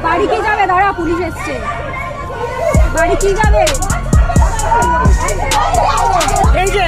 বাড়ি কি যাবে? ধরা পুলিশ এসছে। বাড়ি কি যাবে? এই যে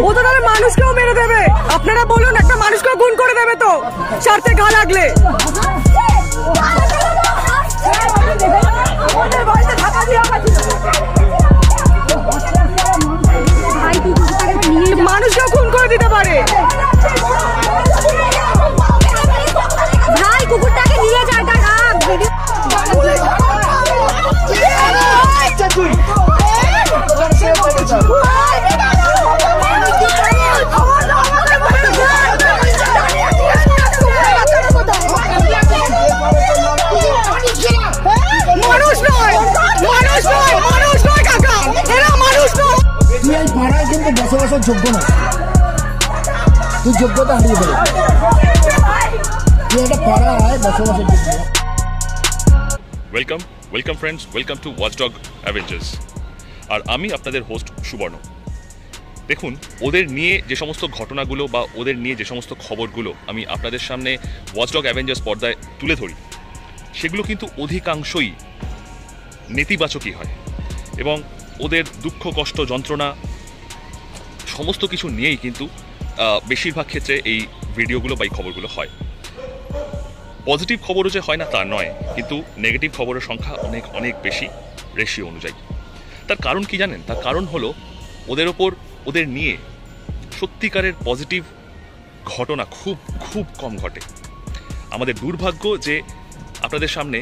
ও তো তাহলে মানুষকেও মেরে দেবে। আপনারা বলুন, একটা মানুষকেও গুণ করে দেবে তো স্বার্থে ঘা লাগলে। মানুষকেও খুন করে দিতে পারে। ভাই কুকুরটাকে নিয়ে যায়। বসবাসের যোগ্য না, তুই যোগ্যতা হারিয়ে ফেলে। তুই একটা পাড়ায় বসবাসের যোগ্য। Welcome friends, welcome to Watchdog Avengers. আর আমি আপনাদের হোস্ট সুবর্ণ। দেখুন, ওদের নিয়ে যে সমস্ত ঘটনাগুলো বা ওদের নিয়ে যে সমস্ত খবরগুলো আমি আপনাদের সামনে ওয়াচডগ অ্যাভেঞ্জার্স পর্দায় তুলে ধরি, সেগুলো কিন্তু অধিকাংশই নেতিবাচকই হয় এবং ওদের দুঃখ, কষ্ট, যন্ত্রণা সমস্ত কিছু নিয়েই কিন্তু বেশিরভাগ ক্ষেত্রে এই ভিডিওগুলো বা এই খবরগুলো হয়। পজিটিভ খবরও যে হয় না তা নয়, কিন্তু নেগেটিভ খবরের সংখ্যা অনেক অনেক বেশি রেশিও অনুযায়ী। তার কারণ কি জানেন? তার কারণ হলো ওদের নিয়ে সত্যিকারের পজিটিভ ঘটনা খুব খুব কম ঘটে। আমাদের দুর্ভাগ্য যে আপনাদের সামনে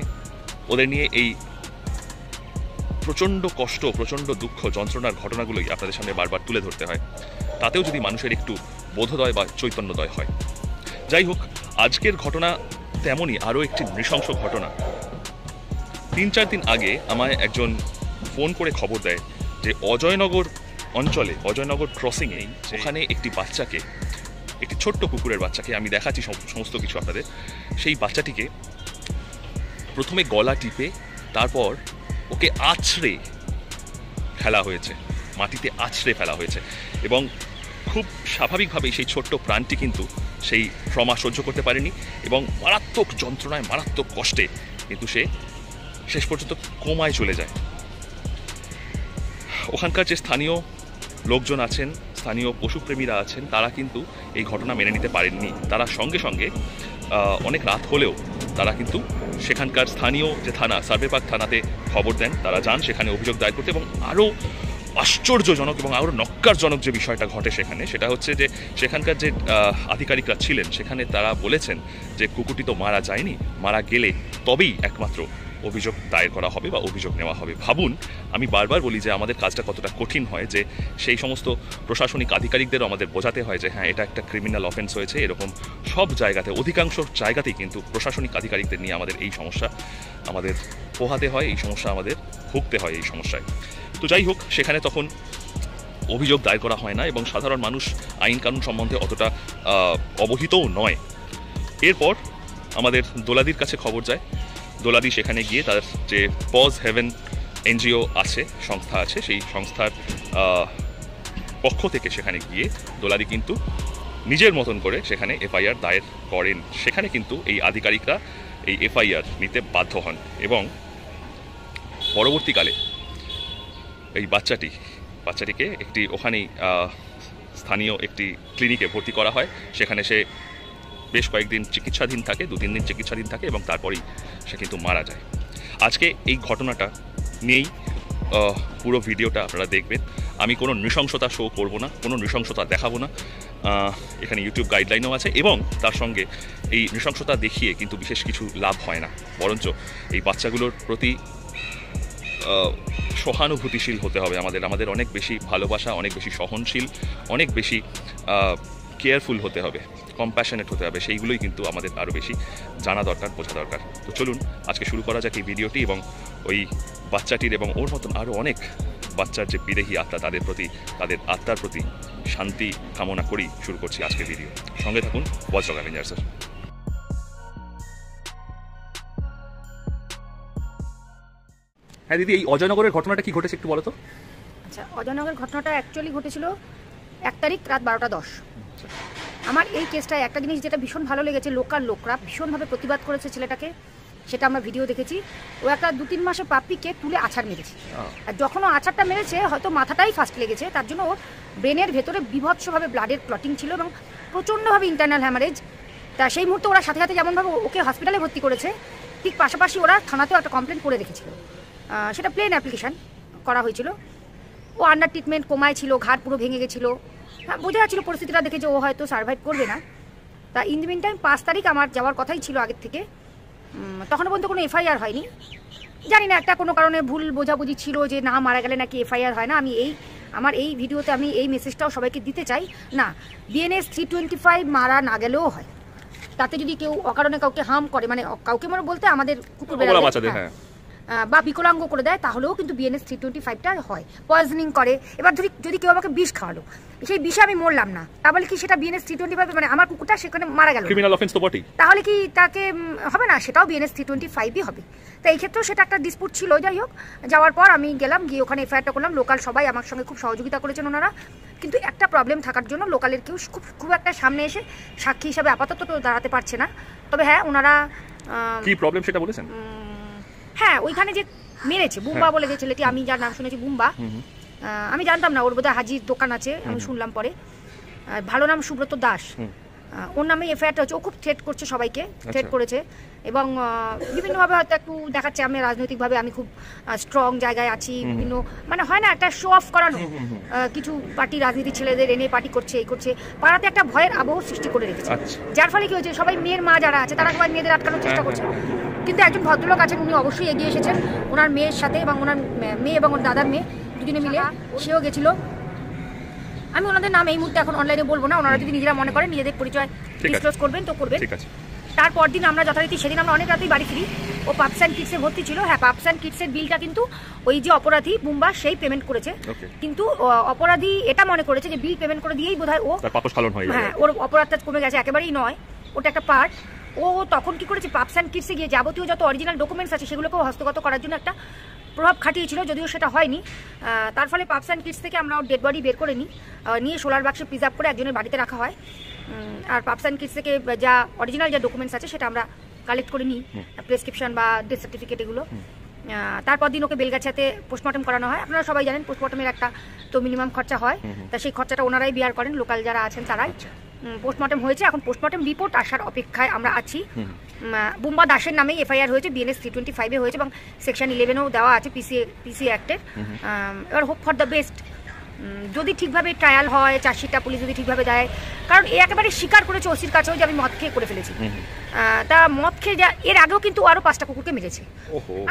ওদের নিয়ে এই প্রচণ্ড কষ্ট, প্রচণ্ড দুঃখ, যন্ত্রণার ঘটনাগুলোই আপনাদের সামনে বারবার তুলে ধরতে হয়। তাতেও যদি মানুষের একটু বোধোদয় বা চৈতন্যদয় হয়। যাই হোক, আজকের ঘটনা তেমনই আরও একটি নৃশংস ঘটনা। 3-4 দিন আগে আমায় একজন ফোন করে খবর দেয় যে অজয়নগর অঞ্চলে, অজয়নগর ক্রসিংয়ে, ওখানে একটি বাচ্চাকে, একটি ছোট্ট কুকুরের বাচ্চাকে, আমি দেখাচ্ছি সমস্ত কিছু আপনাদের, সেই বাচ্চাটিকে প্রথমে গলা টিপে তারপর ওকে আছড়ে ফেলা হয়েছে, মাটিতে আছড়ে ফেলা হয়েছে এবং খুব স্বাভাবিকভাবেই সেই ছোট্ট প্রাণটি কিন্তু সেই ট্রমা সহ্য করতে পারেনি এবং মারাত্মক যন্ত্রণায়, মারাত্মক কষ্টে কিন্তু সে শেষ পর্যন্ত কোমায় চলে যায়। ওখানকার যে স্থানীয় লোকজন আছেন, স্থানীয় পশুপ্রেমীরা আছেন, তারা কিন্তু এই ঘটনা মেনে নিতে পারেননি। তারা সঙ্গে সঙ্গে অনেক রাত হলেও তারা কিন্তু সেখানকার স্থানীয় যে থানা, সার্ভেপাক থানাতে খবর দেন। তারা যান সেখানে অভিযোগ দায়ের করতে এবং আরও আশ্চর্যজনক এবং আরও নক্কারজনক যে বিষয়টা ঘটে সেখানে, সেটা হচ্ছে যে সেখানকার যে আধিকারিকরা ছিলেন সেখানে তারা বলেছেন যে কুকুরটি তো মারা যায়নি, মারা গেলে তবেই একমাত্র অভিযোগ দায়ের করা হবে বা অভিযোগ নেওয়া হবে। ভাবুন, আমি বারবার বলি যে আমাদের কাজটা কতটা কঠিন হয়, যে সেই সমস্ত প্রশাসনিক আধিকারিকদেরও আমাদের বোঝাতে হয় যে হ্যাঁ, এটা একটা ক্রিমিনাল অফেন্স হয়েছে। এরকম সব জায়গাতে, অধিকাংশ জায়গাতেই কিন্তু প্রশাসনিক আধিকারিকদের নিয়ে আমাদের এই সমস্যা আমাদের পোহাতে হয়, এই সমস্যা আমাদের ভুগতে হয় এই সমস্যায়। তো যাই হোক, সেখানে তখন অভিযোগ দায়ের করা হয় না এবং সাধারণ মানুষ আইন কানুন সম্বন্ধে অতটা অবহিতও নয়। এরপর আমাদের দোলাদির কাছে খবর যায়। দোলাদি সেখানে গিয়ে তার যে পজ হেভেন এনজিও আছে, সংস্থা আছে, সেই সংস্থার পক্ষ থেকে সেখানে গিয়ে দোলাদি কিন্তু নিজের মতন করে সেখানে এফআইআর দায়ের করেন। সেখানে কিন্তু এই আধিকারিকরা এই এফআইআর নিতে বাধ্য হন এবং পরবর্তীকালে এই বাচ্চাটিকে একটি ওখানেই স্থানীয় একটি ক্লিনিকে ভর্তি করা হয়। সেখানে সে বেশ কয়েকদিন চিকিৎসাধীন থাকে, 2-3 দিন চিকিৎসাধীন থাকে এবং তারপরেই সে কিন্তু মারা যায়। আজকে এই ঘটনাটা নিয়েই পুরো ভিডিওটা আপনারা দেখবেন। আমি কোনো নৃশংসতা শো করব না, কোনো নৃশংসতা দেখাবো না। এখানে ইউটিউব গাইডলাইনও আছে এবং তার সঙ্গে এই নৃশংসতা দেখিয়ে কিন্তু বিশেষ কিছু লাভ হয় না, বরঞ্চ এই বাচ্চাগুলোর প্রতি সহানুভূতিশীল হতে হবে আমাদের অনেক বেশি ভালোবাসা, অনেক বেশি সহনশীল, অনেক বেশি কেয়ারফুল হতে হবে, কম্প্যাশনেট হতে হবে। সেইগুলোই কিন্তু আমাদের আরও বেশি জানা দরকার, বোঝা দরকার। তো চলুন আজকে শুরু করা যাক এই ভিডিওটি এবং ওই বাচ্চাটির এবং ওর মতন আরও অনেক বাচ্চার যে বিদেহী আত্মা, তাদের প্রতি, তাদের আত্মার প্রতি শান্তি কামনা করেই শুরু করছি আজকের ভিডিও। সঙ্গে থাকুন ওয়াচডগ অ্যাভেঞ্জার্সের। হ্যাঁ দিদি, এই অজয়নগরের ঘটনাটা কি ঘটেছে একটু বলো তো। আচ্ছা, অজয়নগরের ঘটনাটা অ্যাকচুয়ালি ঘটেছিল 1 তারিখ রাত 12টা 10। আমার এই কেসটায় একটা জিনিস যেটা ভীষণ ভালো লেগেছে, লোকাল লোকরা ভীষণভাবে প্রতিবাদ করেছে ছেলেটাকে, সেটা আমরা ভিডিও দেখেছি। ও একটা 2-3 মাসে পাপ্পিকে তুলে আছাড় মেরেছে, আর যখন ও আছাড়টা মেরেছে হয়তো মাথাটাই ফার্স্ট লেগেছে, তার জন্য ওর ব্রেনের ভেতরে বিভৎসভাবে ব্লাডের ক্লটিং ছিল এবং প্রচণ্ডভাবে ইন্টারনাল হ্যামারেজ। তা সেই মুহূর্তে ওরা সাথে সাথে যেমনভাবে ওকে হসপিটালে ভর্তি করেছে, ঠিক পাশাপাশি ওরা থানাতেও একটা কমপ্লেন করে রেখেছিল। সেটা প্লেন অ্যাপ্লিকেশান করা হয়েছিল। ও আন্ডার ট্রিটমেন্ট, কোমায় ছিল, ঘাড় পুরো ভেঙে গেছিলো। হ্যাঁ, বোঝা যাচ্ছিলো পরিস্থিতিটা দেখে যে ও হয়তো সার্ভাইভ করবে না। তা ইন দ্য মিন টাইম 5 তারিখ আমার যাওয়ার কথাই ছিল আগের থেকে। তখনও পর্যন্ত কোনো এফআইআর হয়নি। জানি না একটা কোনো কারণে ভুল বোঝাবুঝি ছিল যে না মারা গেলে নাকি এফআইআর হয় না। আমি আমার এই ভিডিওতে আমি এই মেসেজটাও সবাইকে দিতে চাই, না, বিএনএস 325 মারা না গেলেও হয়। তাতে যদি কেউ অকারণে কাউকে হার্ম করে, মানে কাউকে মানে বলতে আমাদের কুকুর বেড়াল বা বিকলাঙ্গ করে দেয়, তাহলেও কিন্তু বিএনএস 325টা হয়। পয়জনিং করে, এবার যদি কেউ আমাকে বিষ খাওয়ালো, সেই বিষে আমি মরলাম না, তাহলে কি সেটা বিএনএস 325, মানে আমার কুকুরটা সেখানে মারা গেল, ক্রিমিনাল অফেন্স তো বটেই, তাহলে কি তাকে হবে না? সেটাও বিএনএস 325ই হবে। তো এই ক্ষেত্রেও সেটা একটা ডিসপুট ছিল। যাই হোক, যাওয়ার পর আমি গেলাম, গিয়ে ওখানে এফআইআরটা করলাম। লোকাল সবাই আমার সঙ্গে খুব সহযোগিতা করেছেন ওনারা, কিন্তু একটা প্রবলেম থাকার জন্য লোকালের কেউ খুব একটা সামনে এসে সাক্ষী হিসাবে আপাতত তো দাঁড়াতে পারছে না। তবে হ্যাঁ, ওনারা কি প্রবলেম সেটা বলেছেন। হ্যাঁ, ওইখানে যে মেরেছে বুম্বা বলে যে ছেলেটি, আমি যার নাম শুনেছি বুম্বা, আমি জানতাম না, ওর বোধহয় হাজির দোকান আছে, আমি শুনলাম পরে। ভালো নাম সুব্রত দাস, ওর নামে এফআইআরটা হচ্ছে। ও খুব থ্রেট করছে সবাইকে, থ্রেট করেছে এবং বিভিন্নভাবে হয়তো একটু দেখাচ্ছে আমি রাজনৈতিকভাবে আমি খুব স্ট্রং জায়গায় আছি, বিভিন্ন মানে হয় না একটা শো অফ করানো, কিছু পার্টি রাজনীতি ছেলেদের এনে পার্টি করছে, এই করছে, পাড়াতে একটা ভয়ের আবহ সৃষ্টি করে রেখেছে। যার ফলে কি হয়েছে, সবাই মেয়ের মা যারা আছে তারা সবাই মেয়েদের আটকানোর চেষ্টা করছে। কিন্তু একজন ভদ্রলোক আছেন, উনি অবশ্যই এগিয়ে এসেছেন ওনার মেয়ের সাথে, এবং ওনার মেয়ে এবং ওর দাদার মেয়ে দুজনে মিলে, সেও গেছিল। আমি ওনাদের নাম এই মুহূর্তে এখন অনলাইনে বলবো না, ওনারা যদি নিজেরা মনে করেন নিজেদের পরিচয় ডিসক্লোজ করবেন তো করবেন। তারপর দিন আমরা যথারীতি, সেদিন আমরা অনেক রাতেই বাড়ি ফিরি। ও পাপস অ্যান্ড কিডসে ভর্তি ছিল। হ্যাঁ, পাপস অ্যান্ড কিডসের বিলটা কিন্তু ওই যে অপরাধী বুম্বা সেই পেমেন্ট করেছে, কিন্তু অপরাধী এটা মনে করেছে যে বিল পেমেন্ট করে দিয়েই বোধহয় ও, হ্যাঁ, ওর অপরাধটা কমে গেছে। একেবারেই নয়, ওটা একটা পার্ট। ও তখন কি করেছে, পাপস অ্যান্ড কিডসে গিয়ে যাবতীয় যত অরিজিনাল ডকুমেন্টস আছে সেগুলোকেও হস্তগত করার জন্য একটা প্রভাব খাটিয়েছিল, যদিও সেটা হয়নি। তার ফলে পাপস অ্যান্ড কিডস থেকে আমরা ওর ডেড বডি বের করে নিয়ে সোলার বাক্সে প্রিজার্ভ করে একজনের বাড়িতে রাখা হয়। আর পাপস অ্যান্ড কিডস থেকে যা অরিজিনাল যা ডকুমেন্টস আছে সেটা আমরা কালেক্ট করে নিই, প্রেসক্রিপশন বা ডেথ সার্টিফিকেট এগুলো। তারপর দিন ওকে বেলগাছিয়াতে পোস্টমর্টম করানো হয়। আপনারা সবাই জানেন পোস্টমর্টমের একটা তো মিনিমাম খরচা হয়, তা সেই খরচাটা ওনারাই বিয়ার করেন, লোকাল যারা আছেন তারাই। পোস্টমর্টম হয়েছে, এখন পোস্টমর্টম রিপোর্ট আসার অপেক্ষায় আমরা আছি। বুম্বা দাসের নামেই এফআইআর হয়েছে, বিএনএস 325-এ হয়েছে এবং সেকশন 11-এও দেওয়া আছে পিসি অ্যাক্টের। এবার হোপ ফর দ্য বেস্ট, যদি ঠিকভাবে ট্রায়াল হয়, চার্জশিটটা পুলিশ যদি ঠিকভাবে দেয়, কারণ এ একেবারে স্বীকার করেছে ওসির কাছেও যে আমি মদ খেয়ে করে ফেলেছি। তা মদ খেয়ে এর আগেও কিন্তু আরও 5টা কুকুরকে মেরেছে।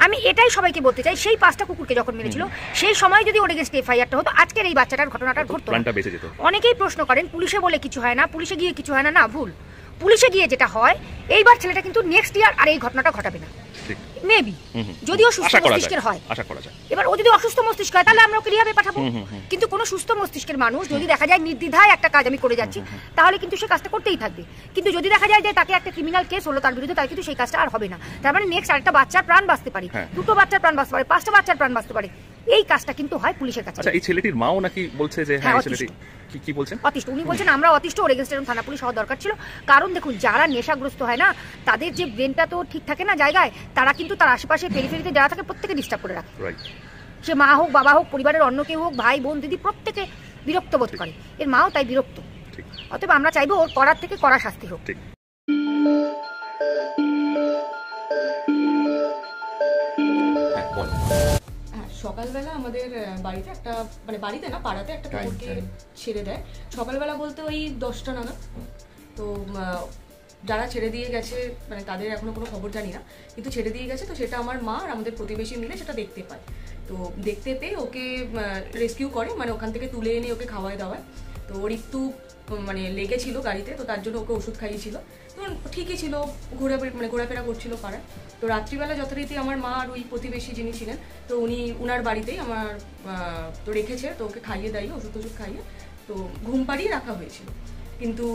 আমি এটাই সবাইকে বলতে চাই, সেই 5টা কুকুরকে যখন মেরেছিল সেই সময় যদি ওর এগেন্স্ট এফআইআরটা হতো, আজকের এই বাচ্চাটার ঘটনাটা ঘটতো না। অনেকেই প্রশ্ন করেন পুলিশে বলে কিছু হয় না, পুলিশে গিয়ে কিছু হয় না। না, ভুল। পুলিশে গিয়ে যেটা হয়, এইবার ছেলেটা কিন্তু নেক্সট ইয়ার আর এই ঘটনাটা ঘটাবে না, মেবি, যদিও সুস্থ মস্তিষ্কের হয়। এবার ও যদি অসুস্থ মস্তিষ্ক হয় তাহলে আমরা ওকে রিহাবে পাঠাবো, কিন্তু কোনো সুস্থ মস্তিষ্কের মানুষ যদি দেখা যায় নির্দ্বিধায় একটা কাজ আমি করে যাচ্ছি, তাহলে কিন্তু সে কাজটা করতেই থাকবে। কিন্তু যদি দেখা যায় যে তাকে একটা ক্রিমিনাল কেস হলো তার বিরুদ্ধে, তাহলে কিন্তু সেই কাজটা আর হবে না। তার মানে নেক্সট আরেকটা বাচ্চার প্রাণ বাঁচতে পারে, 2টো বাচ্চার প্রাণ বাঁচতে পারে, 5টা বাচ্চার প্রাণ বাঁচতে পারে। এই কাজটা কিন্তু হয় পুলিশের কাছে। আচ্ছা, এই ছেলেটির মাও নাকি বলছে যে হ্যাঁ ছেলেটি কি বলছেন, অতিষ্ঠ। উনি বলছেন আমরা অতিষ্ঠ, ওর এগেন্স্টে এরকম থানা পুলিশ হওয়া দরকার ছিল। কারণ দেখুন, যারা নেশাগ্রস্ত হয় না, তাদের যে ব্রেনটা তো ঠিক থাকে না জায়গায়, তারা কিন্তু তার আশেপাশে পেরিফেরিতে যারা থাকে প্রত্যেকে ডিস্টার্ব করে রাখে। সে মা হোক, বাবা হোক, পরিবারের অন্য কেউ হোক, ভাই বোন দিদি, প্রত্যেকে বিরক্ত বোধ করে। এর মাও তাই বিরক্ত। অতএব আমরা চাইবো ওর করার থেকে কড়া শাস্তি হোক। সকালবেলা আমাদের বাড়িতে একটা মানে বাড়িতে না পাড়াতে একটা কুকুরকে ছেড়ে দেয়। সকালবেলা বলতে ওই 10টা নাগাদ। তো যারা ছেড়ে দিয়ে গেছে মানে তাদের এখনো কোনো খবর জানি না, কিন্তু ছেড়ে দিয়ে গেছে। তো সেটা আমার মা আর আমাদের প্রতিবেশী মিলে সেটা দেখতে পায়। তো দেখতে পেয়ে ওকে রেস্কিউ করে, মানে ওখান থেকে তুলে এনে ওকে খাওয়ায় দাওয়ায়। তো ওর একটু মানে লেগেছিল গাড়িতে, তো তার জন্য ওকে ওষুধ খাইয়েছিল। তো ঠিকই ছিল, ঘোরাফেরা করছিল পাড়ায়। তো রাত্রিবেলা যথারীতি আমার মা আর ওই প্রতিবেশী যিনি ছিলেন, তো উনার বাড়িতেই আমার তো রেখেছে। তো ওকে খাইয়ে দাইয়ে ওষুধ খাইয়ে তো ঘুম পাড়িয়ে রাখা হয়েছিল। কিন্তু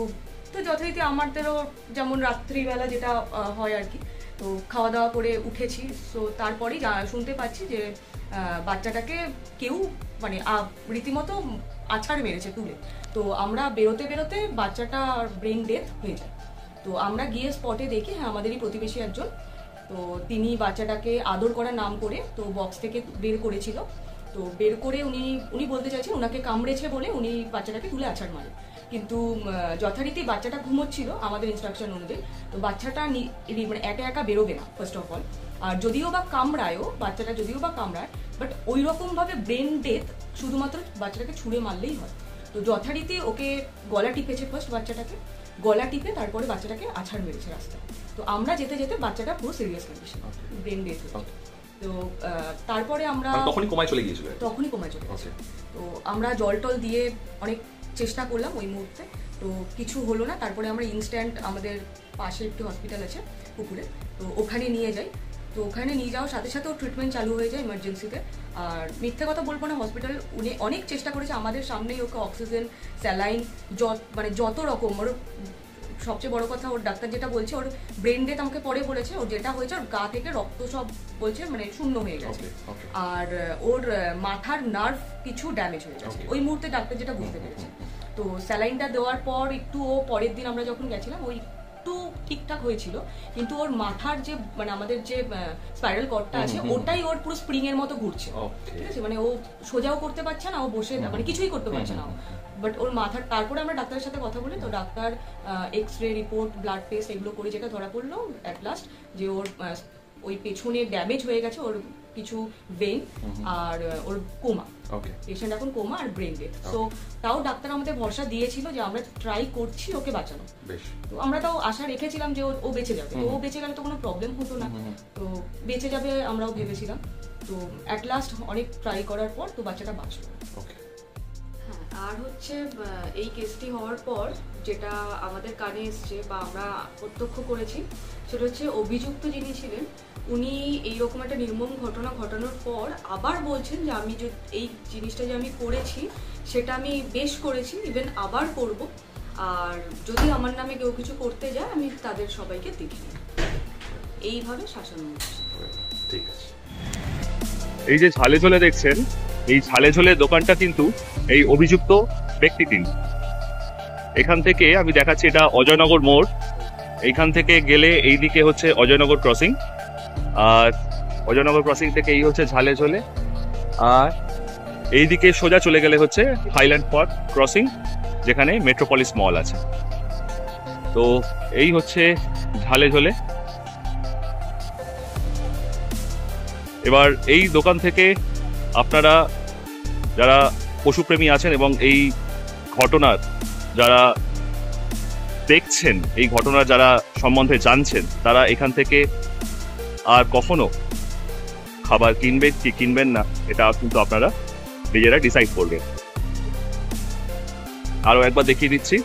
তো যথারীতি আমাদেরও যেমন রাত্রিবেলা যেটা হয় আর কি, তো খাওয়া দাওয়া করে উঠেছি। তো তারপরেই শুনতে পাচ্ছি যে বাচ্চাটাকে কেউ মানে রীতিমতো আছাড় মেরেছে তুলে। তো আমরা বেরোতে বাচ্চাটা ব্রেন ডেথ হয়ে যায়। তো আমরা গিয়ে স্পটে দেখি, হ্যাঁ আমাদেরই প্রতিবেশী একজন, তো তিনি বাচ্চাটাকে আদর করার নাম করে তো বক্স থেকে বের করেছিল। তো বের করে উনি বলতে চাইছেন ওনাকে কামড়েছে বলে উনি বাচ্চাটাকে তুলে আছাড় মারে। কিন্তু যথারীতি বাচ্চাটা ঘুমোচ্ছিল আমাদের ইনস্ট্রাকশন অনুযায়ী। তো বাচ্চাটা মানে একা বেরোবে না ফার্স্ট অফ অল। আর যদিও বা বাচ্চাটা কামড়ায়, বাট ওই রকমভাবে ব্রেন ডেথ শুধুমাত্র বাচ্চাটাকে ছুঁড়ে মারলেই হয়। তো যথারীতি ওকে গলা টিপেছে ফার্স্ট, বাচ্চাটাকে গলা টিপে তারপরে বাচ্চাটাকে আছাড় মেরেছে রাস্তায়। তো আমরা যেতে বাচ্চাটা পুরো সিরিয়াস কন্ডিশন, ব্রেন ডেথ হয়েছে। তো তারপরে আমরা তখনই কোমায় চলে গেছে। তো আমরা জল টল দিয়ে অনেক চেষ্টা করলাম ওই মুহূর্তে, তো কিছু হলো না। তারপরে আমরা ইনস্ট্যান্ট আমাদের পাশে একটি হসপিটাল আছে পুকুরে, তো ওখানে নিয়ে যাই। তো ওখানে নিয়ে যাওয়ার সাথে সাথে ওর ট্রিটমেন্ট চালু হয়ে যায় ইমার্জেন্সিতে। আর মিথ্যে কথা বলবো না, হসপিটাল উনি অনেক চেষ্টা করেছে, আমাদের সামনেই ওকে অক্সিজেন, স্যালাইন, মানে যত রকম। ওর সবচেয়ে বড় কথা, ওর ডাক্তার যেটা বলছে, ওর ব্রেন ডেথ আমাকে পরে বলেছে, ওর যেটা হয়েছে ওর গা থেকে রক্ত সব বলছে মানে শূন্য হয়ে গেছে। আর ওর মাথার নার্ভ কিছু ড্যামেজ হয়ে গেছে ওই মুহূর্তে, ডাক্তার যেটা বুঝতে পেরেছে। তো স্যালাইনটা দেওয়ার পর একটু ও পরের দিন আমরা যখন গেছিলাম ওই একটু ঠিকঠাক হয়েছিল, কিন্তু ওর মাথার যে মানে আমাদের যে স্পাইরাল কর্ডটা আছে ওটাই ওর পুরো স্প্রিং এর মতো ঘুরছে, ঠিক আছে। মানে ও সোজাও করতে পারছে না, ও বসে মানে কিছুই করতে পারছে না। বাট ওর মাথার, তারপরে আমরা ডাক্তারের সাথে কথা বলি, তো doctor X-ray report, blood test এগুলো করে যেটা ধরা পড়লো অ্যাট লাস্ট যে ওর ওই পেছনে ড্যামেজ হয়ে গেছে ওর কিছু ভেন, আর ওর কোমা, পেশেন্ট এখন কোমা আর ব্রেন ডেথ। তো তাও ডাক্তার আমাদের ভরসা দিয়েছিল যে আমরা ট্রাই করছি ওকে বাঁচানো। তো আমরা তাও আশা রেখেছিলাম যে ও বেঁচে যাবে। তো ও বেঁচে গেলে তো কোনো প্রবলেম হতো না, তো বেঁচে যাবে আমরাও ভেবেছিলাম। তো অ্যাট লাস্ট অনেক ট্রাই করার পর তো বাচ্চাটা বাঁচলো। আর হচ্ছে এই কেসটি হওয়ার পর যেটা আমাদের কানে এসছে বা আমরা প্রত্যক্ষ করেছি, সেটা হচ্ছে অভিযুক্ত যিনি ছিলেন উনি এইরকম একটা নির্মম ঘটনা ঘটানোর পর আবার বলছেন যে আমি যে এই জিনিসটা যে আমি করেছি সেটা আমি বেশ করেছি, ইভেন আবার করব, আর যদি আমার নামে কেউ কিছু করতে যায় আমি তাদের সবাইকে দেখিয়ে এইভাবে শাসন হচ্ছে। ঠিক আছে, এই যে ঝালে ঝোলে দেখছেন, এই ঝালে ঝোলে দোকানটা কিন্তু এই অভিযুক্ত ব্যক্তি তিনি। এখান থেকে আমি দেখাচ্ছি, এটা অজয়নগর মোড়। এইখান থেকে গেলে এইদিকে হচ্ছে অজয়নগর ক্রসিং, আর অজয়নগর ক্রসিং থেকে এই হচ্ছে ঝালে ঝোলে, আর এইদিকে সোজা চলে গেলে হচ্ছে হাইল্যান্ড পার্ক ক্রসিং, যেখানে মেট্রোপলিস মল আছে। তো এই হচ্ছে ঝালে ঝোলে। এবার এই দোকান থেকে আপনারা যারা পশুপ্রেমী আছেন এবং এই ঘটনার যারা দেখছেন, এই ঘটনার যারা সম্বন্ধে জানছেন, তারা এখান থেকে আর কখনো খাবার কিনবেন কি কিনবেন না, এটা কিন্তু আপনারা নিজেরা ডিসাইড করবেন। আরও একবার দেখিয়ে দিচ্ছি,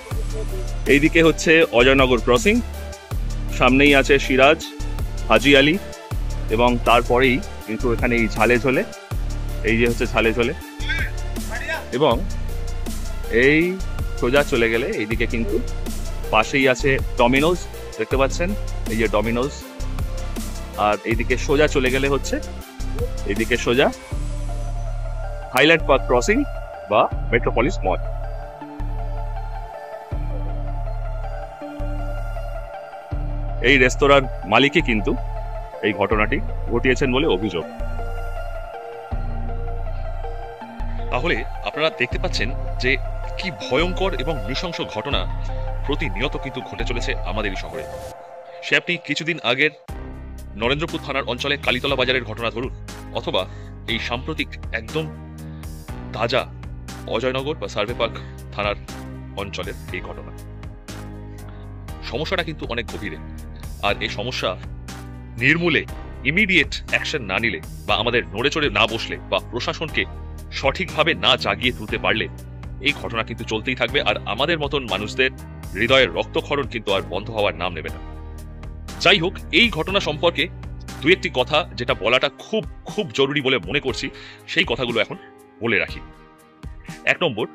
এইদিকে হচ্ছে অজয়নগর ক্রসিং, সামনেই আছে সিরাজ, হাজি আলী, এবং তারপরেই কিন্তু এখানে এই ঝালে ঝোলে, এই যে হচ্ছে ঝালে ঝোলে, এবং এই সোজা চলে গেলে এইদিকে কিন্তু পাশেই আছে ডমিনোজ, দেখতে পাচ্ছেন এই যে ডমিনোজ, আর এইদিকে সোজা চলে গেলে হচ্ছে এইদিকে সোজা হাইল্যান্ড পার্ক ক্রসিং বা মেট্রোপলিস মল। এই রেস্তোরাঁর মালিকই কিন্তু এই ঘটনাটি ঘটিয়েছেন বলে অভিযোগ। তাহলে আপনারা দেখতে পাচ্ছেন যে কি ভয়ঙ্কর এবং নৃশংস ঘটনা প্রতিনিয়ত কিন্তু ঘটে চলেছে আমাদের এই শহরে। সে আপনি কিছুদিন আগের নরেন্দ্রপুর থানার অঞ্চলে কালীতলা বাজারের ঘটনা ধরুন, অথবা এই সাম্প্রতিক একদম তাজা অজয়নগর বা সার্ভে পার্ক থানার অঞ্চলের এই ঘটনা। সমস্যাটা কিন্তু অনেক গভীরে, আর এই সমস্যা নির্মূলে ইমিডিয়েট অ্যাকশন না নিলে বা আমাদের নড়ে চড়ে না বসলে বা প্রশাসনকে সঠিকভাবে না জাগিয়ে তুলতে পারলে এই ঘটনা কিন্তু চলতেই থাকবে, আর আমাদের মতন মানুষদের হৃদয়ের রক্তক্ষরণ কিন্তু আর বন্ধ হওয়ার নাম নেবে না। যাই হোক, এই ঘটনা সম্পর্কে দু একটি কথা যেটা বলাটা খুব খুব জরুরি বলে মনে করছি, সেই কথাগুলো এখন বলে রাখি। 1 নম্বর,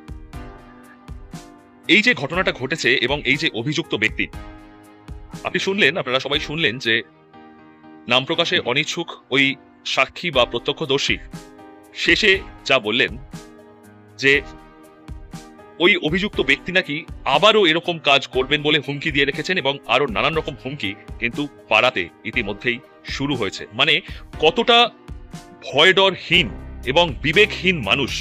এই যে ঘটনাটা ঘটেছে এবং এই যে অভিযুক্ত ব্যক্তি, আপনারা সবাই শুনলেন যে নাম প্রকাশে অনিচ্ছুক ওই সাক্ষী বা প্রত্যক্ষদর্শী শেষে যা বললেন যে ওই অভিযুক্ত ব্যক্তি নাকি আবারও এরকম কাজ করবেন বলে হুমকি দিয়ে রেখেছেন, এবং আরো নানান রকম হুমকি কিন্তু পাড়াতে ইতিমধ্যেই শুরু হয়েছে। মানে কতটা ভয়ডরহীন এবং বিবেকহীন মানুষ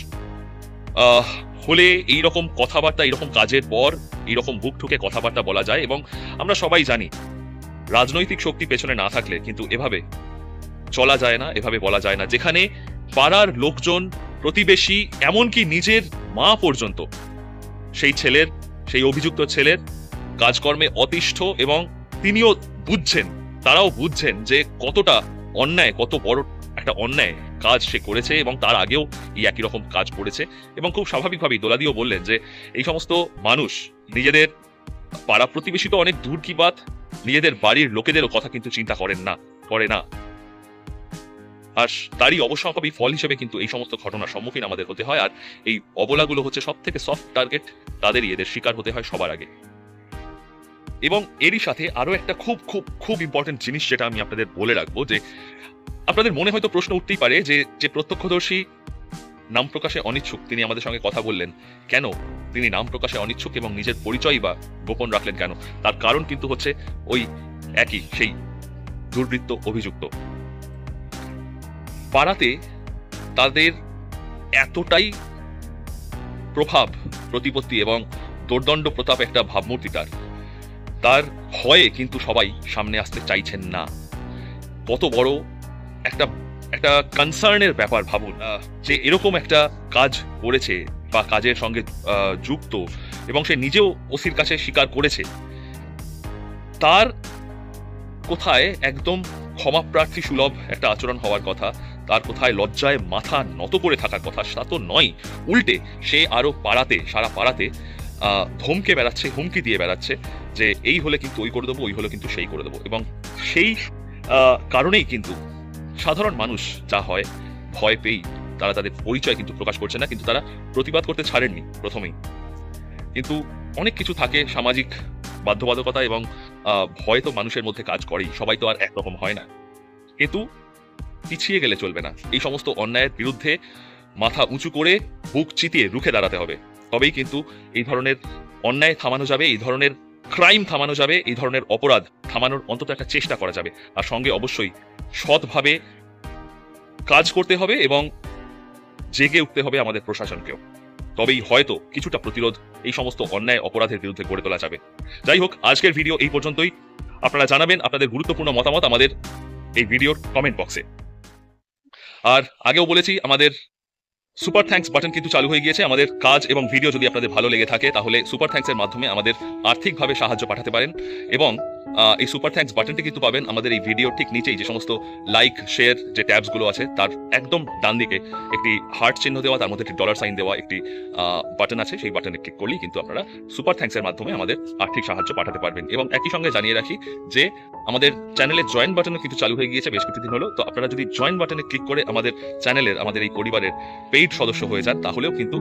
হলে এইরকম কথাবার্তা, এইরকম কাজের পর এইরকম বুক ঠুকে কথাবার্তা বলা যায়। এবং আমরা সবাই জানি রাজনৈতিক শক্তি পেছনে না থাকলে কিন্তু এভাবে চলা যায় না, এভাবে বলা যায় না। যেখানে পাড়ার লোকজন, প্রতিবেশী, এমনকি নিজের মা পর্যন্ত সেই অভিযুক্ত ছেলের কাজকর্মে অতিষ্ঠ, এবং তিনিও বুঝছেন, তারাও বুঝছেন যে কতটা অন্যায়, কত বড় একটা অন্যায় কাজ সে করেছে, এবং তার আগেও এই একই রকম কাজ করেছে। এবং খুব স্বাভাবিকভাবেই দোলাদিও বললেন যে এই সমস্ত মানুষ নিজেদের পাড়া প্রতিবেশী তো অনেক দূর কি বাত, নিজেদের বাড়ির লোকেদেরও কথা কিন্তু চিন্তা করে না। আর তারই অবশ্যম্ভাবী ফল হিসেবে কিন্তু এই সমস্ত ঘটনার সম্মুখীন আমাদের হতে হয়। আর এই অবলাগুলো হচ্ছে সব থেকে সফট টার্গেট, তাদেরই এদের শিকার হতে হয় সবার আগে। এবং এরই সাথে আরো একটা খুব খুব খুব ইম্পর্টেন্ট জিনিস যেটা আমি আপনাদের বলে রাখবো, যে আপনাদের মনে হয়তো প্রশ্ন উঠতেই পারে যে প্রত্যক্ষদর্শী নাম প্রকাশে অনিচ্ছুক, তিনি আমাদের সঙ্গে কথা বললেন কেন, তিনি নাম প্রকাশে অনিচ্ছুক এবং নিজের পরিচয় বা গোপন রাখলেন কেন? তার কারণ কিন্তু হচ্ছে ওই একই সেই দুর্বৃত্ত অভিযুক্ত। পাড়াতে তাদের এতটাই প্রভাব, প্রতিপত্তি এবং দোর্দণ্ড প্রতাপ একটা ভাবমূর্তি, তার ভয়ে কিন্তু সবাই সামনে আসতে চাইছেন না। কত বড় একটা কনসার্নের ব্যাপার ভাবুন, যে এরকম একটা কাজ করেছে বা কাজের সঙ্গে যুক্ত, এবং সে নিজেও ওসির কাছে স্বীকার করেছে। তার কোথায় একদম ক্ষমাপ্রার্থী সুলভ একটা আচরণ হওয়ার কথা, তার কোথায় লজ্জায় মাথা নত করে থাকার কথা, তা তো নয়। উল্টে সে আরো সারা পাড়াতে ধমকে বেড়াচ্ছে, হুমকি দিয়ে বেড়াচ্ছে যে এই হলে কিন্তু ওই করে দেবো, ওই হলে কিন্তু সেই করে দেবো। এবং সেই কারণেই কিন্তু সাধারণ মানুষ যা হয়, ভয় পেয়েই তারা তাদের পরিচয় কিন্তু প্রকাশ করছে না, কিন্তু তারা প্রতিবাদ করতে ছাড়েননি প্রথমেই। কিন্তু অনেক কিছু থাকে, সামাজিক বাধ্যবাধকতা এবং ভয় তো মানুষের মধ্যে কাজ করেই, সবাই তো আর একরকম হয় না। কিন্তু পিছিয়ে গেলে চলবে না, এই সমস্ত অন্যায়ের বিরুদ্ধে মাথা উঁচু করে বুক চিতিয়ে রুখে দাঁড়াতে হবে। তবেই কিন্তু এই ধরনের অন্যায় থামানো যাবে, এই ধরনের ক্রাইম থামানো যাবে, এই ধরনের অপরাধ থামানোর অন্তত একটা চেষ্টা করা যাবে। আর সঙ্গে অবশ্যই সৎভাবে কাজ করতে হবে এবং জেগে উঠতে হবে আমাদের প্রশাসনকেও। তবেই হয়তো কিছুটা প্রতিরোধ এই সমস্ত অন্যায় অপরাধের বিরুদ্ধে গড়ে তোলা যাবে। যাই হোক, আজকের ভিডিও এই পর্যন্তই। আপনারা জানাবেন আপনাদের গুরুত্বপূর্ণ মতামত আমাদের এই ভিডিওর কমেন্ট বক্সে। আর আগেও বলেছি, আমাদের সুপার থ্যাঙ্কস বাটন কিন্তু চালু হয়ে গিয়েছে। আমাদের কাজ এবং ভিডিও যদি আপনাদের ভালো লেগে থাকে তাহলে সুপার থ্যাঙ্কসের মাধ্যমে আমাদের আর্থিকভাবে সাহায্য পাঠাতে পারেন। এবং এই সুপার থ্যাঙ্কস বাটনটি কিন্তু পাবেন আমাদের এই ভিডিওর ঠিক নিচেই, যে সমস্ত লাইক শেয়ার যে ট্যাবসগুলো আছে তার একদম ডান দিকে একটি হার্ট চিহ্ন দেওয়া, তার মধ্যে একটি ডলার সাইন দেওয়া একটি বাটন আছে। সেই বাটনে ক্লিক করলেই কিন্তু আপনারা সুপার থ্যাঙ্কসের মাধ্যমে আমাদের আর্থিক সাহায্য পাঠাতে পারবেন। এবং একই সঙ্গে জানিয়ে রাখি যে আমাদের চ্যানেলের জয়েন বাটনও কিন্তু চালু হয়ে গিয়েছে বেশ কিছুদিন হলো। তো আপনারা যদি জয়েন বাটনে ক্লিক করে আমাদের চ্যানেলের, আমাদের এই পরিবারের পেইড সদস্য হয়ে যান, তাহলেও কিন্তু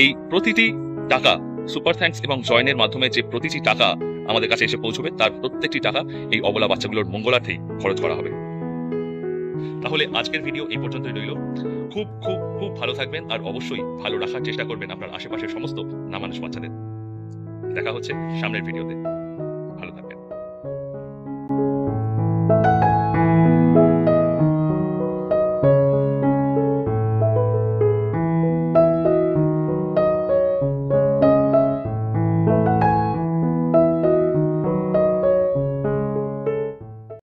এই প্রতিটি টাকা, সুপার থ্যাঙ্কস এবং জয়েনের মাধ্যমে যে প্রতিটি টাকা আমাদের কাছে এসে পৌঁছবে, তার প্রত্যেকটি টাকা এই অবলা বাচ্চাগুলোর মঙ্গলার্থেই খরচ করা হবে। তাহলে আজকের ভিডিও এই পর্যন্তই রইল। খুব খুব খুব ভালো থাকবেন, আর অবশ্যই ভালো রাখার চেষ্টা করবেন আপনার আশেপাশের সমস্ত নামানুষ বাচ্চাদের। দেখা হচ্ছে সামনের ভিডিওতে।